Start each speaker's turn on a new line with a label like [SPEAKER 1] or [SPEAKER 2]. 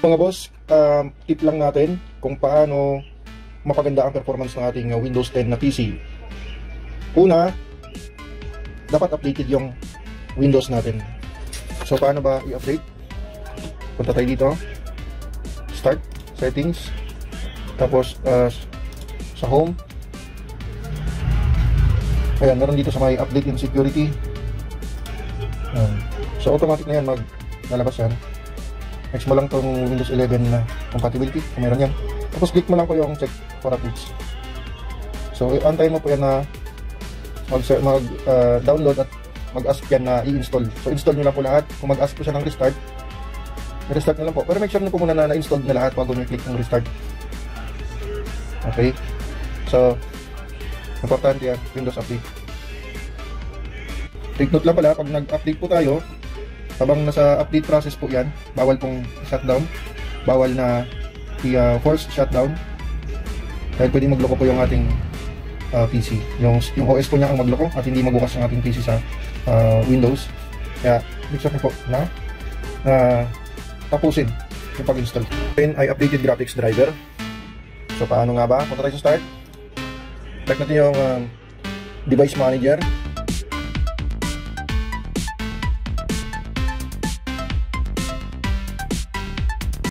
[SPEAKER 1] Mga boss, tip lang natin kung paano mapaganda ang performance ng ating Windows 10 na PC. Una, dapat updated yung Windows natin. So paano ba i-update? Punta tayo dito, Start, Settings, tapos sa Home. Ayan, meron dito sa may Update and Security. So automatic na yan, lalabas yan. Next mo lang itong Windows 11 na compatibility, kung meron yan. Tapos click mo lang po yung check for updates. So antayin mo po yan na mag-download at mag-ask yan na i-install. So install nyo lang po lahat. Kung mag-ask po siya ng restart, i-restart nyo lang po. Pero make sure nyo po muna na na-install na lahat bago nyo click ng restart. Okay. So importante yan, Windows update. Take note lang pala, pag nag-update po tayo, habang nasa update process po yan, bawal pong shutdown, bawal na i-force shutdown, dahil pwede magloko po yung ating PC. Yung OS po niya ang magloko at hindi magbukas ang ating PC sa Windows. Kaya make sure po na tapusin yung pag-install. Then ay updated graphics driver. So paano nga ba? Punta tayo sa start. Check natin yung device manager.